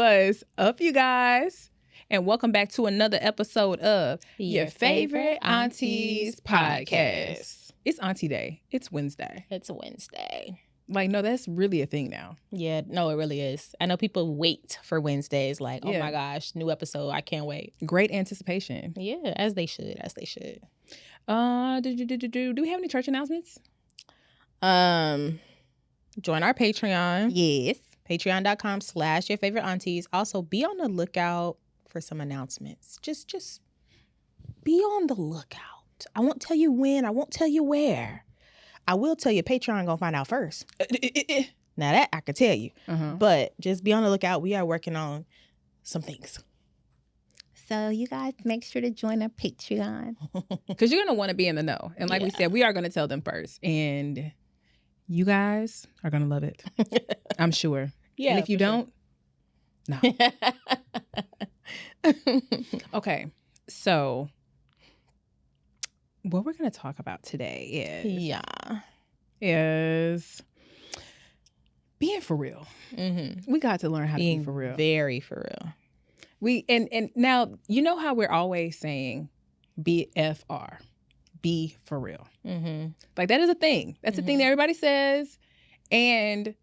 What's up, you guys? And welcome back to another episode of Your Favorite Aunties Podcast. It's Auntie Day. It's Wednesday. It's a Wednesday. Like, no, that's really a thing now. Yeah, no, it really is. I know people wait for Wednesdays. Like, oh Yeah. my gosh, new episode. I can't wait. Great anticipation. Yeah, as they should. As they should. Do we have any church announcements? Join our Patreon. Yes. Patreon.com/yourfavoriteaunties. Also, be on the lookout for some announcements. Just be on the lookout. I won't tell you when. I won't tell you where. I will tell you Patreon gonna find out first. Now that I can tell you. But just be on the lookout. We are working on some things. So you guys make sure to join our Patreon. Because you're going to want to be in the know. And like we said, we are going to tell them first. And you guys are going to love it. I'm sure. Yeah. And if you don't, no. Okay. So what we're going to talk about today is being for real. Mm-hmm. We got to learn how to be for real. Very for real. And now, you know how we're always saying BFR, be for real. Mm-hmm. Like, that is a thing. That's a thing that everybody says. And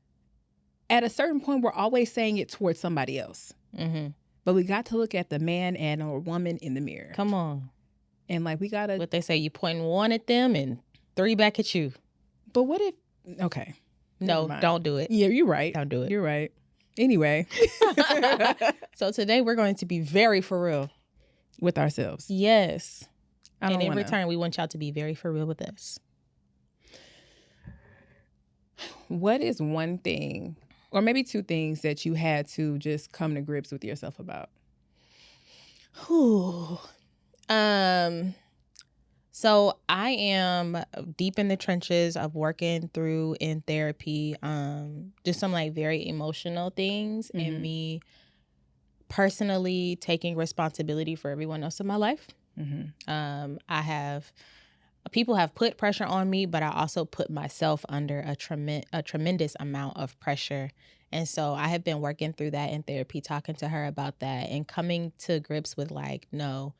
at a certain point, we're always saying it towards somebody else. Mm-hmm. But we got to look at the man and or woman in the mirror. Come on. And like, we got to. What they say, you pointing one at them and three back at you. But what if. Okay. No, don't do it. Yeah, you're right. Don't do it. You're right. Anyway. So today we're going to be very for real. With ourselves. Yes. And in return, we want y'all to be very for real with us. What is one thing, or maybe two things, that you had to just come to grips with yourself about? Whew. So I am deep in the trenches of working through in therapy, just some like very emotional things and me personally taking responsibility for everyone else in my life. People have put pressure on me, but I also put myself under a tremendous amount of pressure. And so I have been working through that in therapy, talking to her about that and coming to grips with like, no,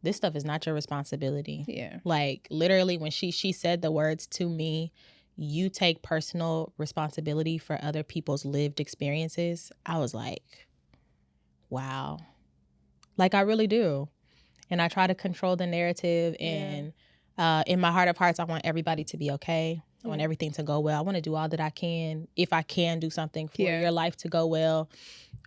this stuff is not your responsibility. Yeah. Like literally when she said the words to me, you take personal responsibility for other people's lived experiences. I was like, wow. Like I really do. And I try to control the narrative and in my heart of hearts, I want everybody to be okay. I want everything to go well. I want to do all that I can, if I can do something for your life to go well.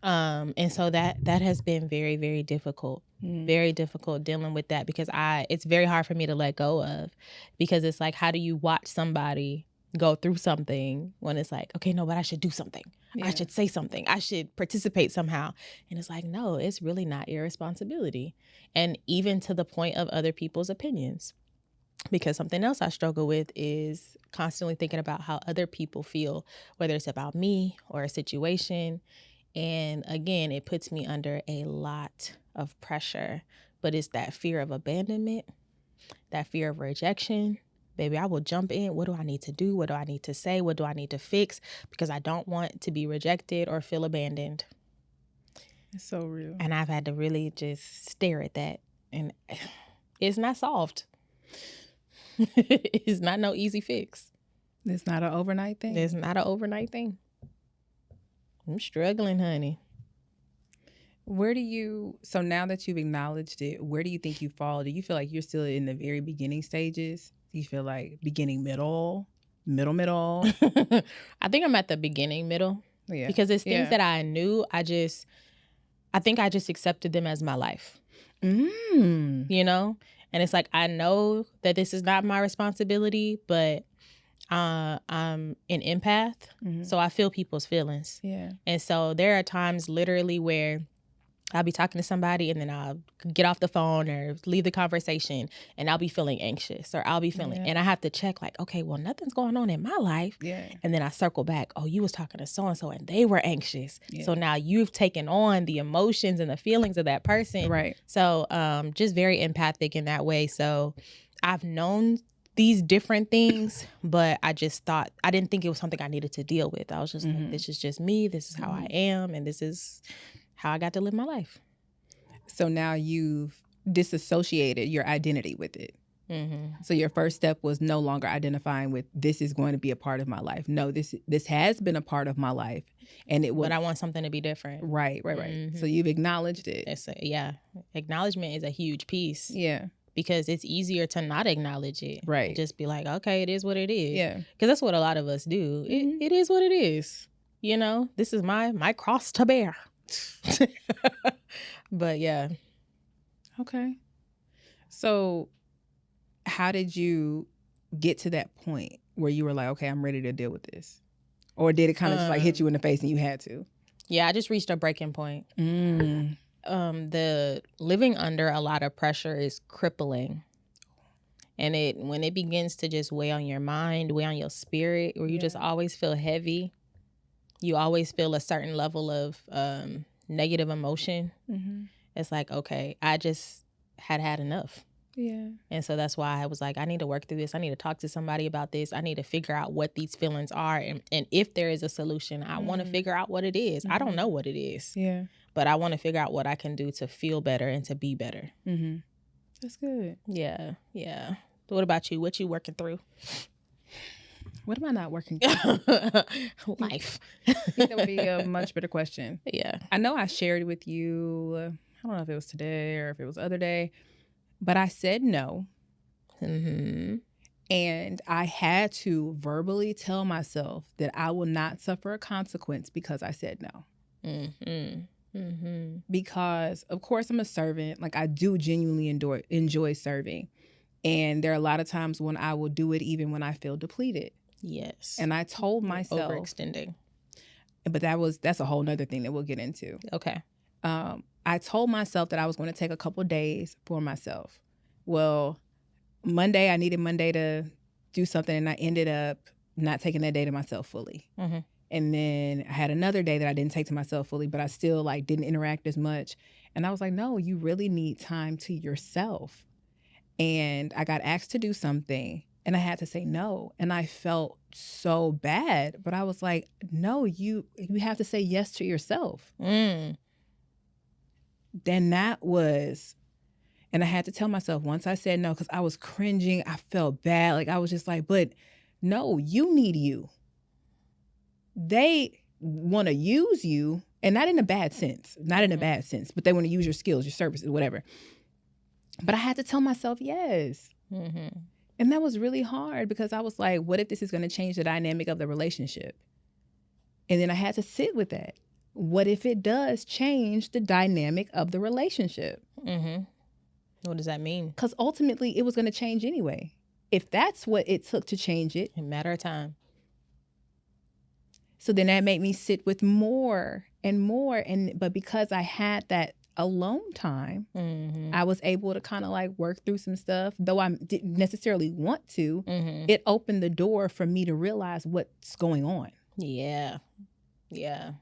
And so that has been very, very difficult. Very difficult dealing with that because it's very hard for me to let go of, because it's like, how do you watch somebody go through something when it's like, okay, no, but I should do something. Yeah. I should say something. I should participate somehow. And it's like, no, it's really not your responsibility. And even to the point of other people's opinions. Because something else I struggle with is constantly thinking about how other people feel, whether it's about me or a situation. And again, it puts me under a lot of pressure, but it's that fear of abandonment, that fear of rejection. Baby, I will jump in. What do I need to do? What do I need to say? What do I need to fix? Because I don't want to be rejected or feel abandoned. It's so real. And I've had to really just stare at that. And it's not solved. It's not no easy fix. It's not an overnight thing. It's not an overnight thing. I'm struggling, honey. So now that you've acknowledged it, where do you think you fall? Do you feel like you're still in the very beginning stages? Do you feel like beginning, middle? I think I'm at the beginning, middle. Yeah. Because it's things that I knew, I think I just accepted them as my life. You know? And it's like, I know that this is not my responsibility, but I'm an empath. So I feel people's feelings. Yeah. And so there are times literally where I'll be talking to somebody and then I'll get off the phone or leave the conversation and I'll be feeling anxious or I'll be feeling, and I have to check like, okay, well, nothing's going on in my life. Yeah. And then I circle back, oh, you was talking to so-and-so and they were anxious. Yeah. So now you've taken on the emotions and the feelings of that person. Right. So just very empathic in that way. So I've known these different things, but I didn't think it was something I needed to deal with. I was just like, this is just me. This is how I am. And this is how I got to live my life. So now you've disassociated your identity with it. Mm-hmm. So your first step was no longer identifying with this is going to be a part of my life. No, this has been a part of my life, and it will. But I want something to be different. Right. Mm-hmm. So you've acknowledged it. Acknowledgement is a huge piece. Yeah. Because it's easier to not acknowledge it. Right. Just be like, okay, it is what it is. Yeah. Because that's what a lot of us do. Mm-hmm. It is what it is. You know, this is my cross to bear. But yeah. Okay. So how did you get to that point where you were like, okay, I'm ready to deal with this? Or did it kind of just like hit you in the face and you had to? Yeah, I just reached a breaking point. Mm. The living under a lot of pressure is crippling. And when it begins to just weigh on your mind, weigh on your spirit, where you just always feel heavy, you always feel a certain level of negative emotion. Mm-hmm. It's like, okay, I just had enough. Yeah. And so that's why I was like, I need to work through this. I need to talk to somebody about this. I need to figure out what these feelings are. And if there is a solution, I want to figure out what it is. I don't know what it is. Yeah. But I want to figure out what I can do to feel better and to be better. Mm-hmm. That's good. Yeah. Yeah. What about you? What you working through? What am I not working through? Life. I think that would be a much better question. Yeah. I know I shared with you, I don't know if it was today or if it was the other day, but I said no. Mm-hmm. And I had to verbally tell myself that I will not suffer a consequence because I said no. Mm-hmm. Mm-hmm. Because, of course, I'm a servant. Like, I do genuinely enjoy serving. And there are a lot of times when I will do it even when I feel depleted. Yes. And I told myself... Overextending. But that's a whole nother thing that we'll get into. Okay. I told myself that I was going to take a couple days for myself. Well, I needed Monday to do something, and I ended up not taking that day to myself fully. Mm-hmm. And then I had another day that I didn't take to myself fully, but I still didn't interact as much. And I was like, no, you really need time to yourself. And I got asked to do something, and I had to say no. And I felt so bad, but I was like, no, you have to say yes to yourself. Mm. Then and I had to tell myself once I said no, because I was cringing, I felt bad. Like, I was just like, but no, you need you. They want to use you, and not in a bad sense, but they want to use your skills, your services, whatever. But I had to tell myself yes. Mm-hmm. And that was really hard because I was like, what if this is going to change the dynamic of the relationship? And then I had to sit with that. What if it does change the dynamic of the relationship? Mm-hmm. What does that mean? Because ultimately it was going to change anyway. If that's what it took to change it. A matter of time. So then that made me sit with more and more. But because I had that alone time, mm-hmm. I was able to kind of work through some stuff. Though I didn't necessarily want to, mm-hmm. it opened the door for me to realize what's going on. Yeah. Yeah.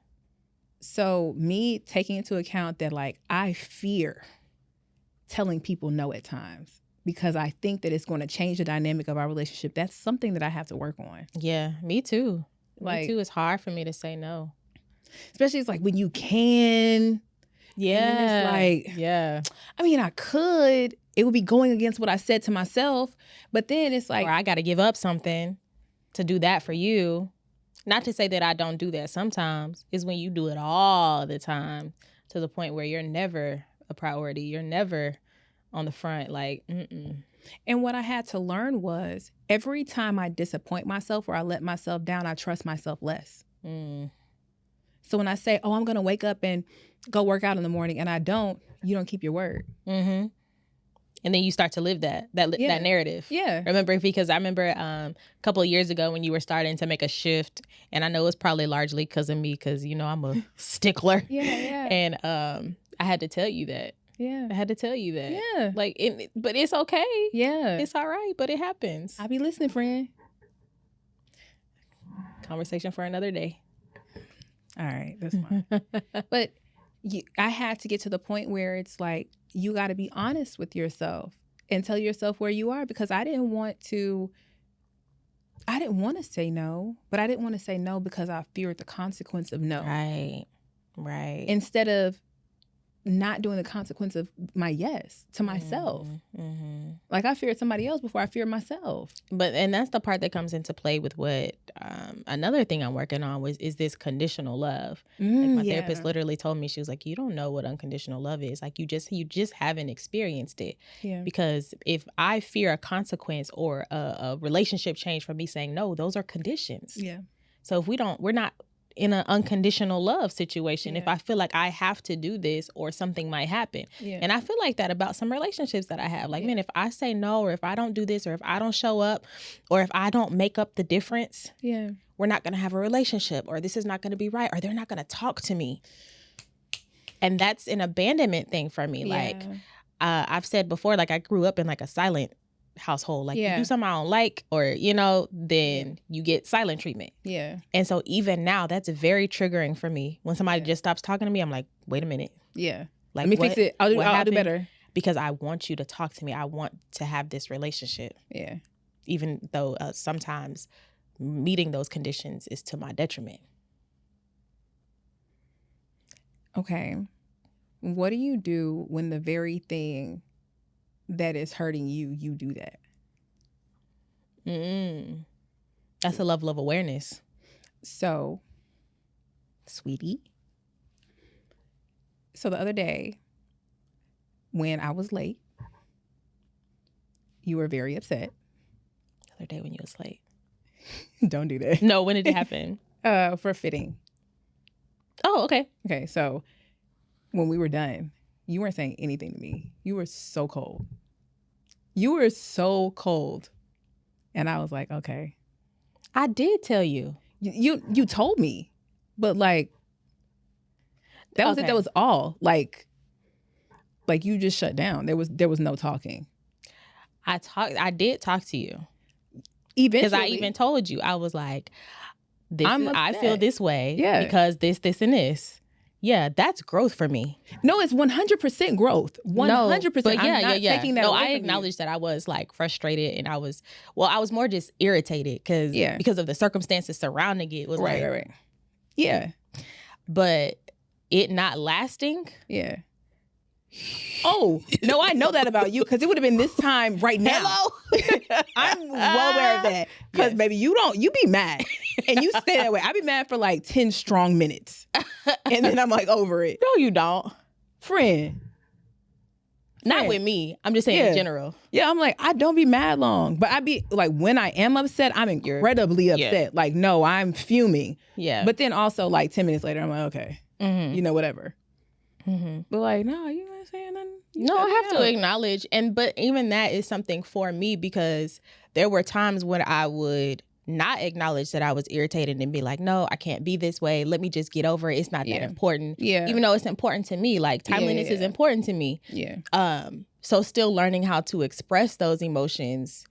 So me taking into account that I fear telling people no at times because I think that it's going to change the dynamic of our relationship. That's something that I have to work on. Yeah, me too. Me too. It's hard for me to say no. Especially it's when you can. Yeah. And it's yeah. I mean, I could. It would be going against what I said to myself. But then it's or I got to give up something to do that for you. Not to say that I don't do that sometimes. It's when you do it all the time to the point where you're never a priority. You're never on the front. And what I had to learn was every time I disappoint myself or I let myself down, I trust myself less. Mm. So when I say, I'm going to wake up and go work out in the morning and I don't, you don't keep your word. Mm-hmm. And then you start to live that narrative. Yeah. Because I remember a couple of years ago when you were starting to make a shift, and I know it's probably largely because of me, because, I'm a stickler. Yeah. And I had to tell you that. Yeah. I had to tell you that. Yeah. But it's okay. Yeah. It's all right, but it happens. I'll be listening, friend. Conversation for another day. All right. That's fine. But I had to get to the point where it's you got to be honest with yourself and tell yourself where you are, because I didn't want to say no, but I didn't want to say no because I feared the consequence of no. Right. Right. Instead of not doing the consequence of my yes to myself. Mm-hmm. Like I feared somebody else before I feared myself. And that's the part that comes into play with what another thing I'm working on is this conditional love. Like my therapist literally told me, she was like, you don't know what unconditional love is. Like you just haven't experienced it. Yeah. Because if I fear a consequence or a relationship change from me saying no, those are conditions. Yeah. So if we're not in an unconditional love situation, Yeah. if I feel like I have to do this or something might happen. Yeah. And I feel like that about some relationships that I have. Like, man, if I say no, or if I don't do this, or if I don't show up, or if I don't make up the difference, we're not going to have a relationship, or this is not going to be right, or they're not going to talk to me. And that's an abandonment thing for me. Like, I've said before, like I grew up in like a silent household. Like you do something I don't like, or then you get silent treatment. And so even now, that's very triggering for me. When somebody just stops talking to me, I'm like, wait a minute. Like, let me fix it. I'll do better. Because I want you to talk to me. I want to have this relationship. Even though sometimes meeting those conditions is to my detriment. Okay. What do you do when the very thing that is hurting you do that? That's a level of awareness. So, sweetie. So the other day, when I was late, you were very upset. The other day when you was late. Don't do that. No, when did it happen? For fitting. Oh, okay. Okay, so when we were done, you weren't saying anything to me. You were so cold. And I was like, okay. I did tell you. You told me. But like, that was it. That was all. Like you just shut down. There was no talking. I did talk to you. Eventually. Because I even told you. I was like, I feel this way because this, and this. Yeah, that's growth for me. No, it's 100% growth. 100%. But I'm not taking that away I from acknowledge that I was like frustrated, and I was more just irritated because of the circumstances surrounding it. Was right. Yeah. But it not lasting. Yeah. Oh, no, I know that about you because it would have been this time right now. Hello? I'm well aware of that because, baby, you be mad and you stay that way. I be mad for like 10 strong minutes and then I'm like over it. No, you don't. Friend. Not with me. I'm just saying in general. Yeah, I'm like, I don't be mad long. But I be like, when I am upset, I'm incredibly upset. Yeah. Like, no, I'm fuming. Yeah. But then also like 10 minutes later, I'm like, okay, whatever. Mm-hmm. But like, no, you ain't saying nothing. No, I have to acknowledge. But even that is something for me because there were times when I would not acknowledge that I was irritated and be like, no, I can't be this way. Let me just get over it. It's not that important. Yeah. Even though it's important to me. Like timeliness is important to me. Yeah. So still learning how to express those emotions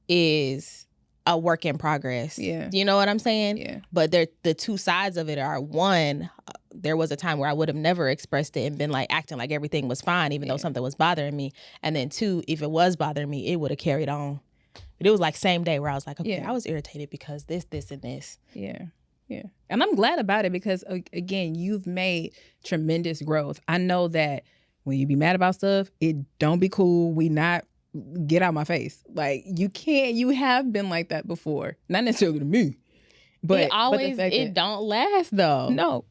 is a work in progress. Yeah. You know what I'm saying? Yeah. But the two sides of it are, one, there was a time where I would have never expressed it and been like acting like everything was fine, even though something was bothering me. And then two, if it was bothering me, it would have carried on. But it was like same day where I was like, okay, I was irritated because this, and this. Yeah. Yeah. And I'm glad about it because, again, you've made tremendous growth. I know that when you be mad about stuff, it don't be cool. Get out my face. Like, you have been like that before. Not necessarily to me. But it don't last though. No.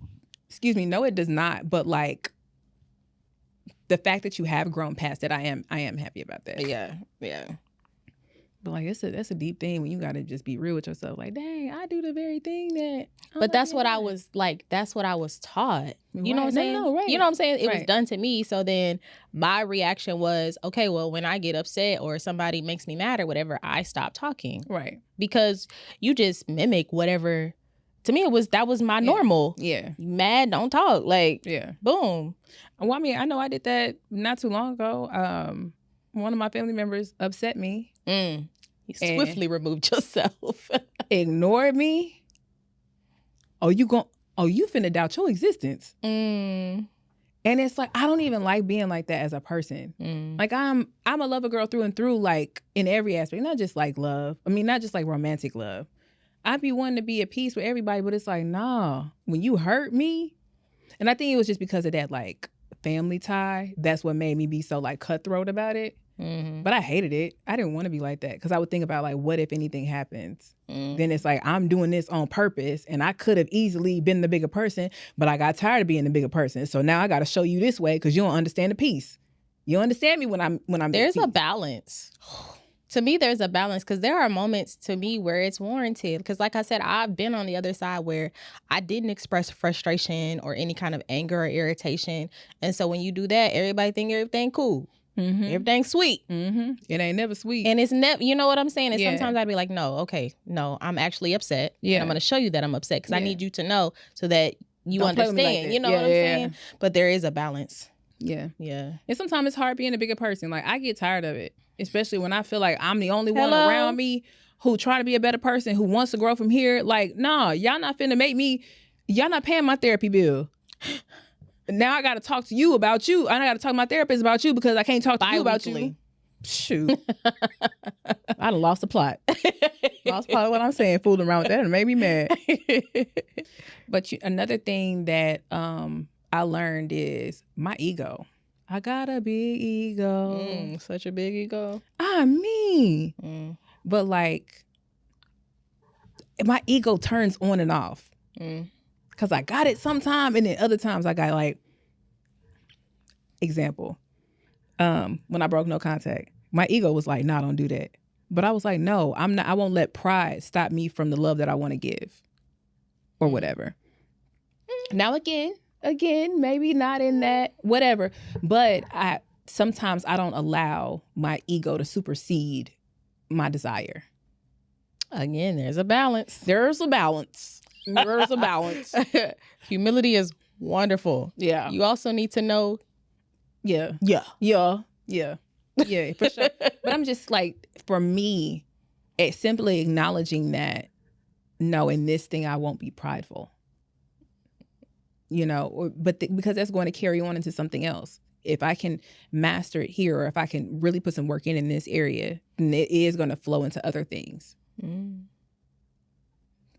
Excuse me. No, it does not. But like, the fact that you have grown past it, I am happy about that. Yeah. Yeah. But like, that's a deep thing when you gotta just be real with yourself. Like, dang, I do the very thing that. But that's what I was like. That's what I was taught. You know what I'm saying? No, right. You know what I'm saying? It was done to me. So then my reaction was, okay, well, when I get upset or somebody makes me mad or whatever, I stop talking. Right. Because you just mimic whatever. To me, that was my normal. Yeah. Mad, don't talk. Like, boom. Well, I mean, I know I did that not too long ago. One of my family members upset me. You swiftly removed yourself. Ignored me. You finna doubt your existence. And it's like, I don't even like being like that as a person. Like, I'm a lover girl through and through, like in every aspect, not just like love. I mean, not just like romantic love. I be wanting to be at peace with everybody, but it's like, nah, when you hurt me, And I think it was just because of that like family tie. That's what made me be so like cutthroat about it. Mm-hmm. But I hated it. I didn't want to be like that because I would think about like, what if anything happens? Then it's like, I'm doing this on purpose and I could have easily been the bigger person, but I got tired of being the bigger person. So now I got to show you this way because you don't understand the piece. You understand me when I'm There's a balance. To me, there's a balance because there are moments to me where it's warranted. Because like I said, I've been on the other side where I didn't express frustration or any kind of anger or irritation. And so when you do that, everybody think everything cool. Mm-hmm. Everything's sweet. Mm-hmm. It ain't never sweet. And it's never, you know what I'm saying? And Yeah. sometimes I'd be like, no, I'm actually upset. Yeah. And I'm going to show you that I'm upset because I Yeah. need you to know so that you Don't play with me like understand. that. You know Yeah, what I'm yeah. saying? But there is a balance. Yeah. Yeah. And sometimes it's hard being a bigger person. Like, I get tired of it, especially when I feel like I'm the only one Hello? around me who try to be a better person, who wants to grow from here. Like, nah, y'all not finna make me, y'all not paying my therapy bill. Now I got to talk to you about you. And I got to talk to my therapist about you because I can't talk to you about you. Bi-weekly. Shoot. I done lost the plot. Lost part of what I'm saying, fooling around with that and made me mad. But another thing that I learned is my ego. I got a big ego. Such a big ego. I mean, but like my ego turns on and off because I got it sometime, and then other times I got like, example, when I broke no contact, my ego was like, "Nah, don't do that." But I was like, "No, I'm not. I won't let pride stop me from the love that I want to give, or whatever." Now again, maybe not in that whatever, but sometimes I don't allow my ego to supersede my desire. Again, there's a balance. There's a balance. There's a balance. Humility is wonderful. Yeah. You also need to know. Yeah. Yeah. Yeah. Yeah. Yeah, for sure. But I'm just like, for me, it's simply acknowledging that, no, in this thing, I won't be prideful. You know, because that's going to carry on into something else. If I can master it here, or if I can really put some work in this area, then it is going to flow into other things.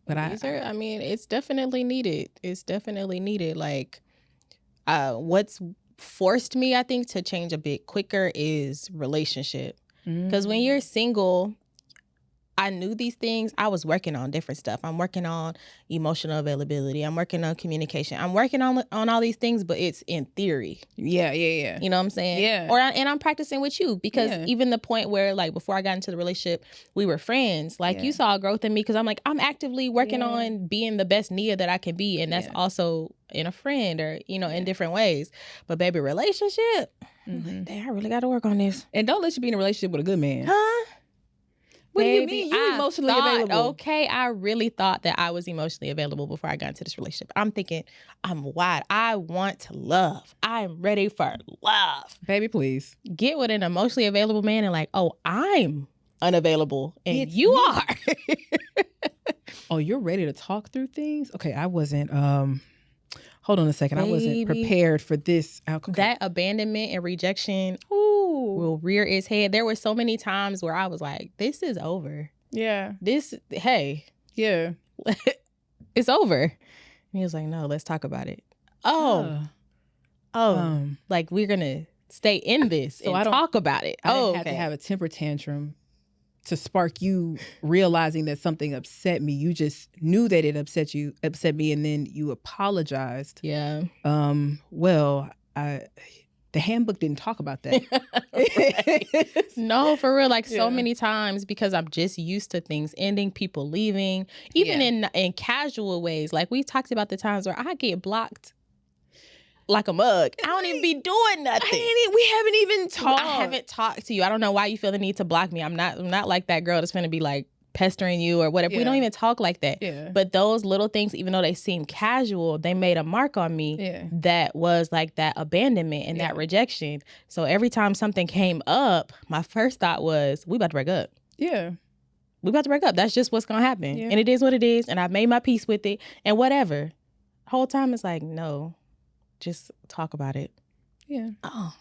But it's definitely needed. It's definitely needed. Like, what's forced me, I think, to change a bit quicker is relationship. Because when you're single, I knew these things. I was working on different stuff. I'm working on emotional availability. I'm working on communication. I'm working on all these things, but it's in theory. Yeah. You know what I'm saying? Yeah. And I'm practicing with you because even the point where, like, before I got into the relationship, we were friends. Like, you saw growth in me because I'm like, I'm actively working on being the best Nia that I can be. And that's also in a friend or, in different ways. But baby, relationship, I'm like, damn, I really got to work on this. And don't let you be in a relationship with a good man. Huh? What do you mean? You emotionally available? Okay, I really thought that I was emotionally available before I got into this relationship. I'm thinking, I'm wide. I want love. I'm ready for love. Baby, please. Get with an emotionally available man and like, oh, I'm unavailable and you are. Oh, you're ready to talk through things? Okay, I wasn't, hold on a second. Baby, I wasn't prepared for this. Okay. That abandonment and rejection will rear its head. There were so many times where I was like, this is over. Yeah. Hey. Yeah. It's over. And he was like, no, let's talk about it. Like we're going to stay in this so and talk about it. I didn't have to have a temper tantrum to spark you realizing that something upset me. You just knew that it upset me, and then you apologized. Yeah. Well, the handbook didn't talk about that. No, for real. Like so many times because I'm just used to things ending, people leaving, even in casual ways. Like we talked about the times where I get blocked like a mug. I don't even be doing nothing. We haven't even talked. I haven't talked to you. I don't know why you feel the need to block me. I'm not like that girl that's gonna be like pestering you or whatever. We don't even talk like that. Yeah. But those little things, even though they seem casual, they made a mark on me that was like that abandonment and that rejection. So every time something came up, my first thought was, we about to break up. Yeah. We about to break up. That's just what's gonna happen. Yeah. And it is what it is. And I've made my peace with it and whatever. Whole time it's like, no, just talk about it. Yeah. Oh,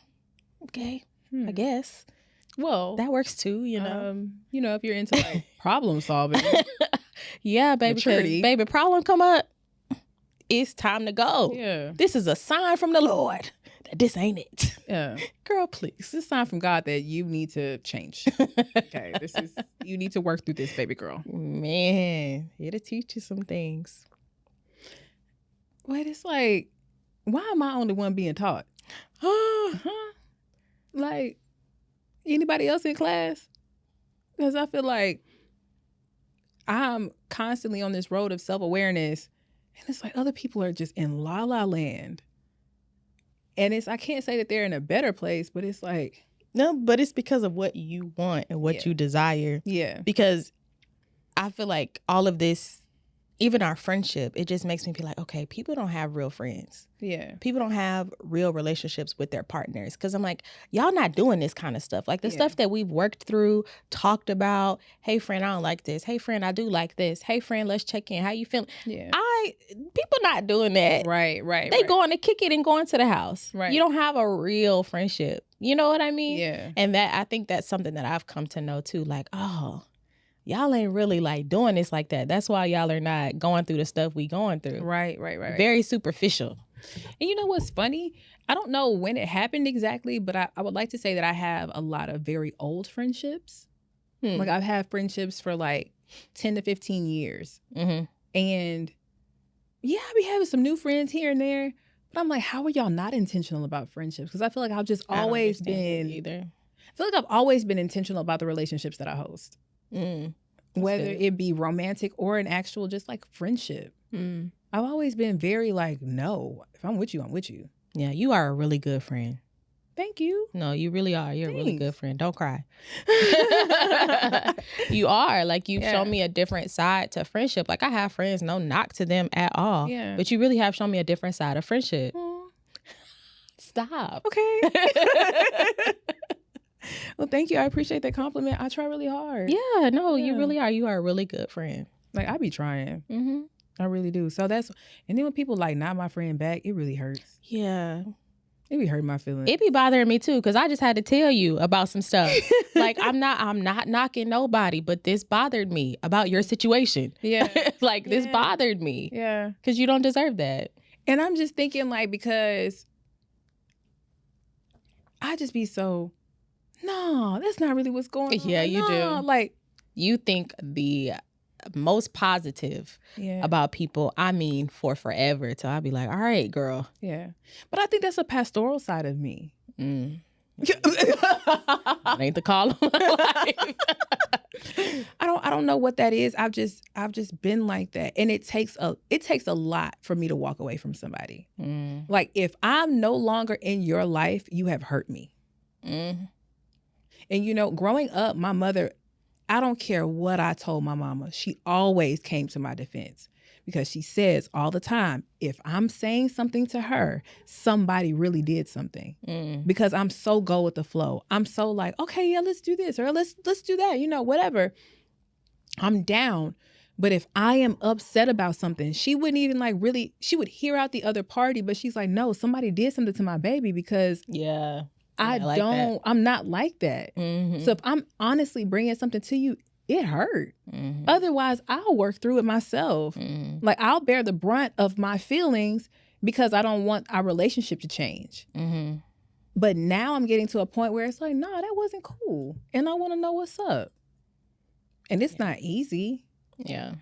okay. I guess. Well, that works too, if you're into like problem solving. Yeah, baby. Baby, problem come up. it's time to go. Yeah. This is a sign from the Lord that this ain't it. Yeah. Girl, please. This is a sign from God that you need to change. Okay. You need to work through this, baby girl. Man, here to teach you some things. But it's like, why am I only one being taught? Like, anybody else in class? Because I feel like I'm constantly on this road of self-awareness, and it's like other people are just in la la land. And I can't say that they're in a better place, but it's like, no, but it's because of what you want and what you desire. Yeah. Because I feel like all of this, even our friendship, it just makes me feel like, okay, people don't have real friends. Yeah. People don't have real relationships with their partners. Because I'm like, y'all not doing this kind of stuff. Like the stuff that we've worked through, talked about. Hey, friend, I don't like this. Hey, friend, I do like this. Hey, friend, let's check in. How you feeling? Yeah. People not doing that. Right. They going to kick it and going to the house. Right. You don't have a real friendship. You know what I mean? Yeah. And I think that's something that I've come to know too. Like, oh, y'all ain't really like doing this like that. That's why y'all are not going through the stuff we going through. Right. Very superficial. And you know what's funny? I don't know when it happened exactly, but I would like to say that I have a lot of very old friendships. Like I've had friendships for like 10 to 15 years. Mm-hmm. And yeah, I be having some new friends here and there. But I'm like, how are y'all not intentional about friendships? Because I feel like I've just always been either. I feel like I've always been intentional about the relationships that I host. Whether it be romantic or an actual just like friendship. I've always been very like, no, if I'm with you, I'm with you. Yeah, you are a really good friend. Thank you. No, you really are. You're a really good friend. Don't cry. You are. Like, you've shown me a different side to friendship. Like, I have friends, no knock to them at all. Yeah. But you really have shown me a different side of friendship. Stop. Okay. Well, thank you. I appreciate that compliment. I try really hard. Yeah, no, you really are. You are a really good friend. Like, I be trying. I really do. So and then when people like not my friend back, it really hurts. Yeah. It be hurting my feelings. It be bothering me too, because I just had to tell you about some stuff. Like, I'm not knocking nobody, but this bothered me about your situation. Yeah. This bothered me. Yeah. Because you don't deserve that. And I'm just thinking, like, because I just be so, no, that's not really what's going on. Yeah, you do. Like, you think the most positive about people, I mean, for forever. So I'll be like, all right, girl. Yeah. But I think that's a pastoral side of me. That ain't the call of my life. I don't know what that is. I've just been like that. And it takes a lot for me to walk away from somebody. Like, if I'm no longer in your life, you have hurt me. And you know, growing up, my mother, I don't care what I told my mama, she always came to my defense, because she says all the time, if I'm saying something to her, somebody really did something. Because I'm so go with the flow. I'm so like, okay, yeah, let's do this, or let's do that, you know, whatever. I'm down. But if I am upset about something, she wouldn't even she would hear out the other party, but she's like, no, somebody did something to my baby, because I'm not like that. So if I'm honestly bringing something to you, it hurt. Otherwise, I'll work through it myself. Like, I'll bear the brunt of my feelings because I don't want our relationship to change. But now I'm getting to a point where it's like, no, that wasn't cool. And I want to know what's up. And it's not easy. Yeah.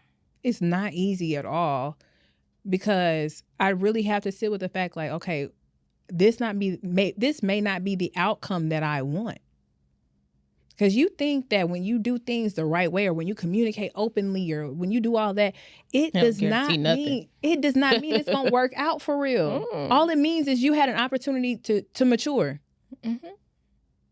It's not easy at all, because I really have to sit with the fact, like, okay, this may not be the outcome that I want. Because you think that when you do things the right way, or when you communicate openly, or when you do all that, it does not mean it's going to work out for real. All it means is you had an opportunity to mature.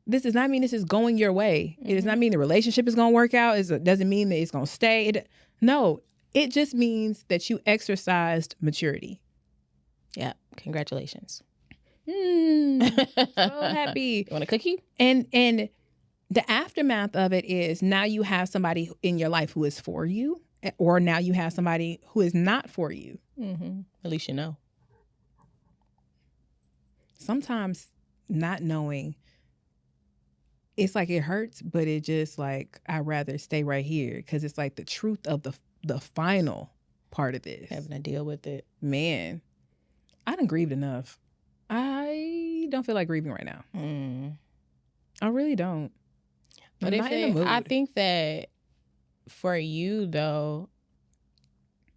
This does not mean this is going your way. It does not mean the relationship is going to work out. It doesn't mean that it's going to stay. No, it just means that you exercised maturity. Yeah. Congratulations. So happy. You want a cookie? And the aftermath of it is, now you have somebody in your life who is for you, or now you have somebody who is not for you. At least you know. Sometimes not knowing, it's like it hurts, but it just like, I'd rather stay right here, because it's like the truth of the final part of this. Having to deal with it. Man, I done grieved enough. I don't feel like grieving right now. I really don't. But I'm not in the mood. I think that for you, though,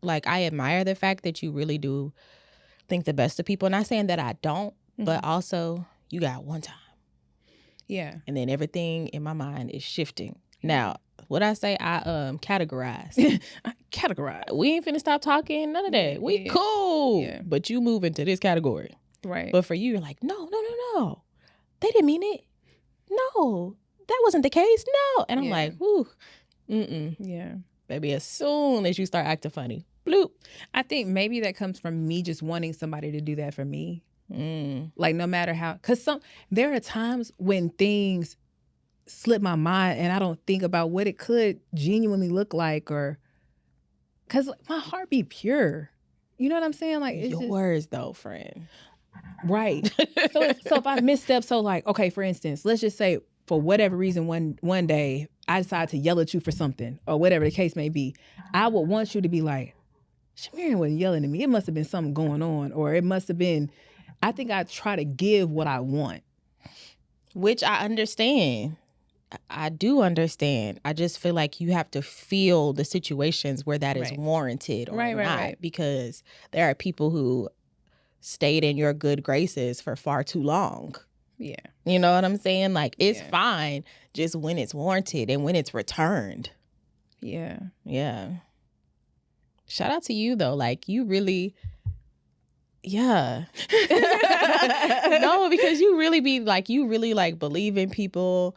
like, I admire the fact that you really do think the best of people. Not saying that I don't, but also you got one time. Yeah. And then everything in my mind is shifting. Now, what I say, I categorize. I categorize. We ain't finna stop talking, none of that. We cool. Yeah. But you move into this category. Right. But for you, you're like, no. They didn't mean it. No, that wasn't the case. No. And I'm like, whew. Yeah. Baby, as soon as you start acting funny, bloop. I think maybe that comes from me just wanting somebody to do that for me. Like, no matter how, because there are times when things slip my mind and I don't think about what it could genuinely look like, or because my heart be pure. You know what I'm saying? Like, it's yours though, friend. Right. So if I misstep, so like, okay, for instance, let's just say for whatever reason, one day I decide to yell at you for something or whatever the case may be, I would want you to be like, ShaMarian wasn't yelling at me. It must have been something going on, or it must have been, I think I try to give what I want. Which I understand. I do understand. I just feel like you have to feel the situations where that is warranted or not. Right. Because there are people who stayed in your good graces for far too long. Yeah. You know what I'm saying? Like, it's fine just when it's warranted and when it's returned. Yeah. Yeah. Shout out to you, though. Like, you really... Yeah. No, because you really believe in people.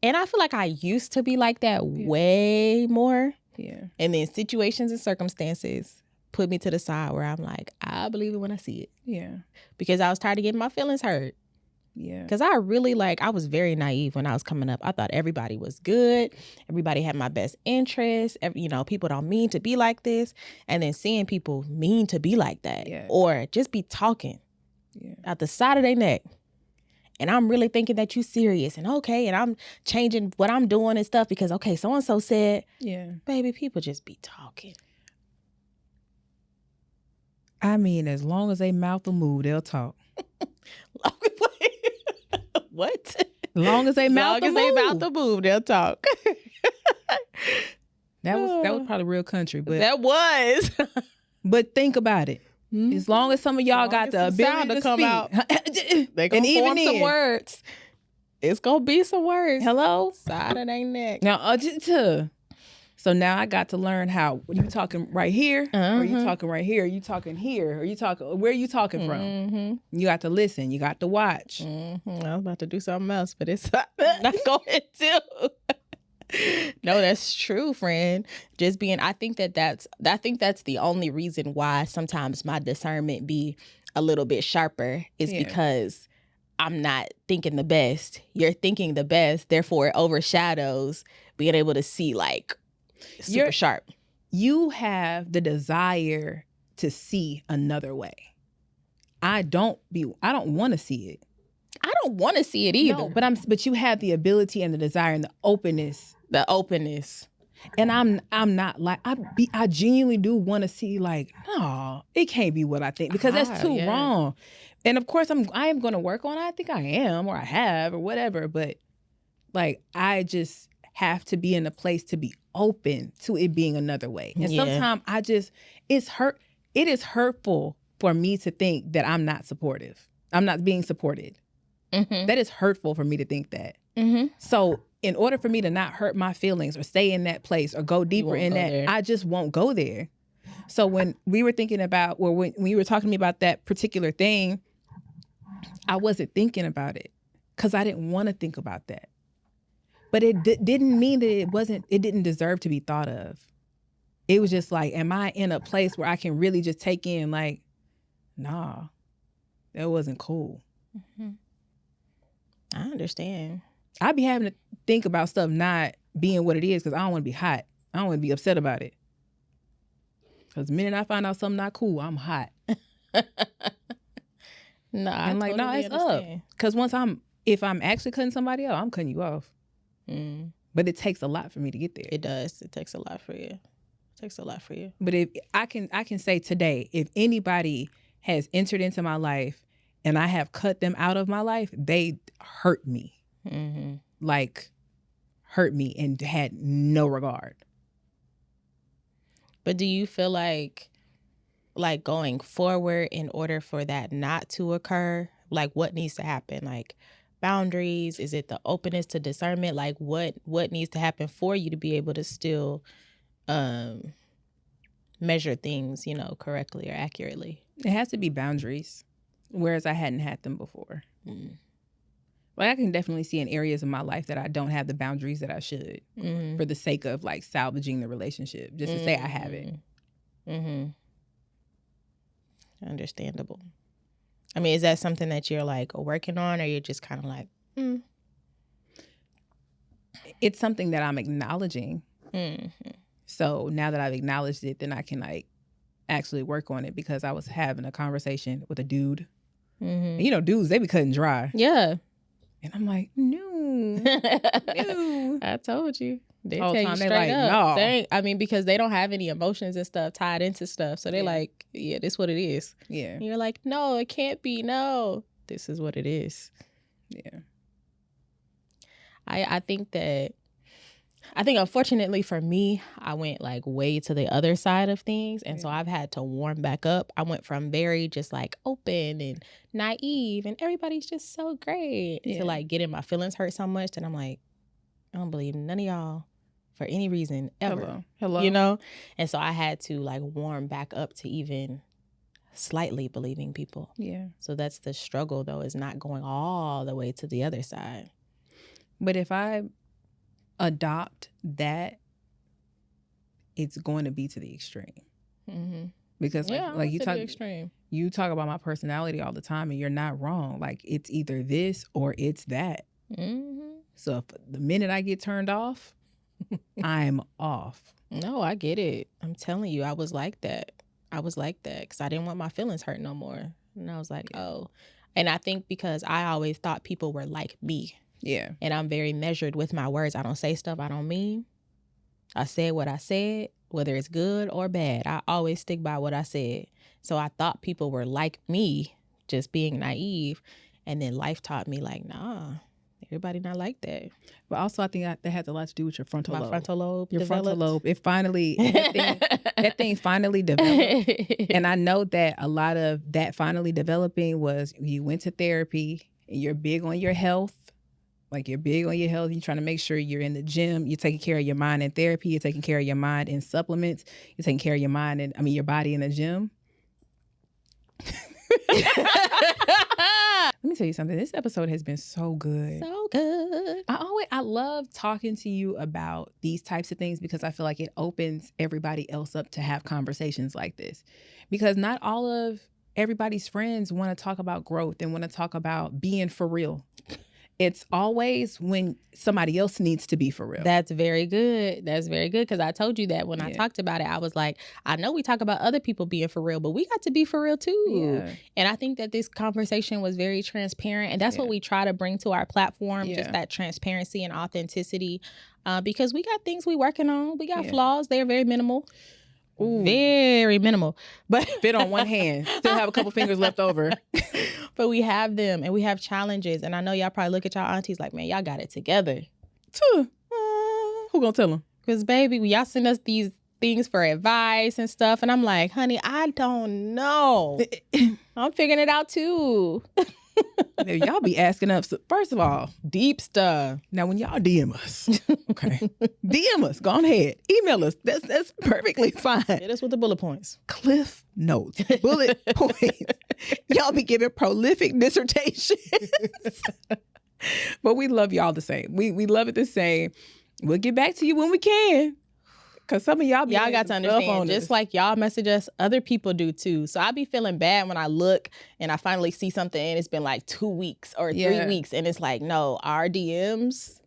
And I feel like I used to be like that way more. Yeah. And then situations and circumstances put me to the side where I'm like, I believe it when I see it. Yeah. Because I was tired of getting my feelings hurt. Yeah. Because I was very naive when I was coming up. I thought everybody was good. Everybody had my best interest. People don't mean to be like this. And then seeing people mean to be like that. Yeah. Or just be talking out the side of their neck. And I'm really thinking that you serious and okay. And I'm changing what I'm doing and stuff because, okay, so-and-so said. Yeah. Baby, people just be talking. I mean, as long as they mouth will move, they'll talk. What? Long as they mouth will move, they'll talk. That was probably real country, but that was. But think about it. As long as some of y'all got the ability to come speak, out, they gonna form some words. It's gonna be some words. Hello, side of their neck. Now, so now I got to learn how. Are you talking right here? Or are you talking right here? Are you talking here? Are you talking? Where are you talking from? You got to listen. You got to watch. I was about to do something else, but it's not going to. No, that's true, friend. Just being, I think that's the only reason why sometimes my discernment be a little bit sharper is because I'm not thinking the best. You're thinking the best, therefore it overshadows being able to see like super sharp. You have the desire to see another way. I don't want to see it. I don't want to see it either. No, but you have the ability and the desire and the openness. And I'm not like, I genuinely do want to see like, no, it can't be what I think because that's too wrong. And of course I am going to work on it. I think I am, or I have, or whatever. But like, I just have to be in a place to be open to it being another way. And sometimes it is hurtful for me to think that I'm not supportive. I'm not being supported. That is hurtful for me to think that. So in order for me to not hurt my feelings or stay in that place or go deeper in that, there. I just won't go there. So when we were thinking about, or when you were talking to me about that particular thing, I wasn't thinking about it because I didn't want to think about that. But it didn't mean that it didn't deserve to be thought of. It was just like, am I in a place where I can really just take in like, nah, that wasn't cool. I understand. I be having to think about stuff not being what it is because I don't want to be hot. I don't want to be upset about it. Because the minute I find out something not cool, I'm hot. No, I'm like, no, it's up. Because if I'm actually cutting somebody off, I'm cutting you off. But it takes a lot for me to get there. It does. It takes a lot for you Takes a lot for you. But if I can say today, if anybody has entered into my life and I have cut them out of my life, they hurt me. Mm-hmm. Like, hurt me and had no regard. But do you feel like going forward, in order for that not to occur, like what needs to happen? Like boundaries? Is it the openness to discernment? Like what needs to happen for you to be able to still measure things, correctly or accurately? It has to be boundaries, whereas I hadn't had them before. Like, I can definitely see in areas of my life that I don't have the boundaries that I should, for the sake of like salvaging the relationship, just to say I have it. Understandable. I mean, is that something that you're like working on, or you're just kind of like, It's something that I'm acknowledging. So now that I've acknowledged it, then I can like actually work on it, because I was having a conversation with a dude. And, dudes, they be cutting dry. Yeah. And I'm like, no. I told you. They All tell the time, you they straight like, up. no. Because they don't have any emotions and stuff tied into stuff. So they're like, yeah, this is what it is. Yeah. And you're like, no, it can't be. No, this is what it is. Yeah. I think unfortunately for me, I went like way to the other side of things. And so I've had to warm back up. I went from very just like open and naive and everybody's just so great to like getting my feelings hurt so much that I'm like, I don't believe none of y'all for any reason ever. Hello. And so I had to like warm back up to even slightly believing people. Yeah. So that's the struggle though, is not going all the way to the other side. But if I adopt that, it's going to be to the extreme. Because like you talk about my personality all the time, and you're not wrong. Like, it's either this or it's that. So if the minute I get turned off, I'm off. No, I get it. I'm telling you, I was like that because I didn't want my feelings hurt no more. And I was like, oh. And I think because I always thought people were like me. Yeah. And I'm very measured with my words. I don't say stuff I don't mean. I said what I said, whether it's good or bad. I always stick by what I said. So I thought people were like me, just being naive. And then life taught me like, nah, everybody not like that. But also I think that has a lot to do with your frontal lobe. My frontal lobe Your developed. frontal lobe. It finally, that thing finally developed. And I know that a lot of that finally developing was you went to therapy and you're big on your health. Like, you're big on your health. You're trying to make sure you're in the gym. You're taking care of your mind in therapy. You're taking care of your mind in supplements. You're taking care of your mind and your body in the gym. Let me tell you something. This episode has been so good. So good. I love talking to you about these types of things, because I feel like it opens everybody else up to have conversations like this. Because not all of everybody's friends want to talk about growth and want to talk about being for real. It's always when somebody else needs to be for real. That's very good. That's very good. Because I told you that when I talked about it, I was like, I know we talk about other people being for real, but we got to be for real too. Yeah. And I think that this conversation was very transparent. And that's what we try to bring to our platform, just that transparency and authenticity. Because we got things we working on. We got flaws. They're very minimal. Ooh. Very minimal. But fit on one hand. Still have a couple fingers left over. But we have them and we have challenges. And I know y'all probably look at y'all aunties like, man, y'all got it together. Who gonna tell them? Because, baby, y'all send us these things for advice and stuff. And I'm like, honey, I don't know. I'm figuring it out too. Y'all be asking us, first of all, deep stuff. Now, when y'all DM us, okay, DM us, go on ahead, email us. That's perfectly fine. Hit us with the bullet points. Cliff notes, bullet points. Y'all be giving prolific dissertations. But we love y'all the same. We love it the same. We'll get back to you when we can. Because some of y'all got to understand, just like y'all message us, other people do too. So I be feeling bad when I look and I finally see something and it's been like 2 weeks or 3 weeks. And it's like, no, our DMs,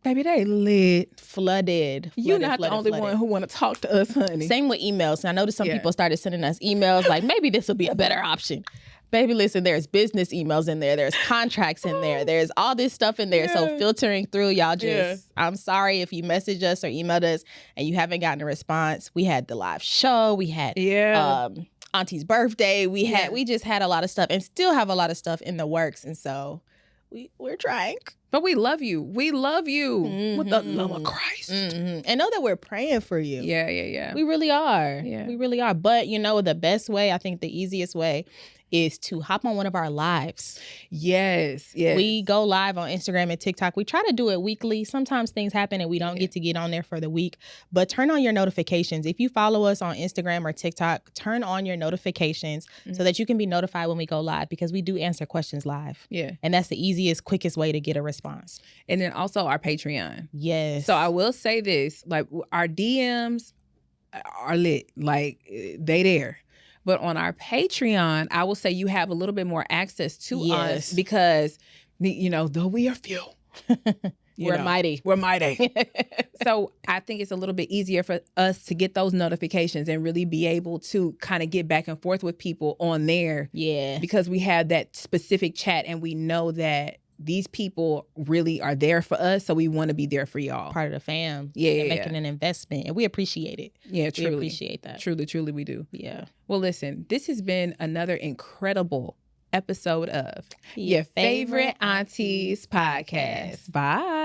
baby, they lit. Flooded. You're not the only one who want to talk to us, honey. Same with emails. And I noticed some people started sending us emails like, maybe this will be a better option. Baby, listen, there's business emails in there. There's contracts in there. There's all this stuff in there. So filtering through, y'all just, I'm sorry if you messaged us or emailed us and you haven't gotten a response. We had the live show. We had Auntie's birthday. We just had a lot of stuff and still have a lot of stuff in the works. And so we're trying. But we love you. We love you with the love of Christ. And know that we're praying for you. Yeah. We really are. Yeah. We really are. But you know, the best way, I think the easiest way is to hop on one of our lives. Yes. We go live on Instagram and TikTok. We try to do it weekly. Sometimes things happen and we don't get on there for the week. But turn on your notifications. If you follow us on Instagram or TikTok, turn on your notifications so that you can be notified when we go live, because we do answer questions live. Yeah. And that's the easiest, quickest way to get a response. And then also our Patreon. Yes. So I will say this, like our DMs are lit. Like they there. But on our Patreon, I will say you have a little bit more access to us because, you know, though we are few, we're mighty. We're mighty. So I think it's a little bit easier for us to get those notifications and really be able to kind of get back and forth with people on there. Yeah. Because we have that specific chat and we know that these people really are there for us, so we want to be there for y'all. Part of the fam. Yeah. Making an investment. And we appreciate it. Yeah, truly. We appreciate that. Truly we do. Yeah. Well, listen, this has been another incredible episode of Your Favorite Aunties Podcast. Bye.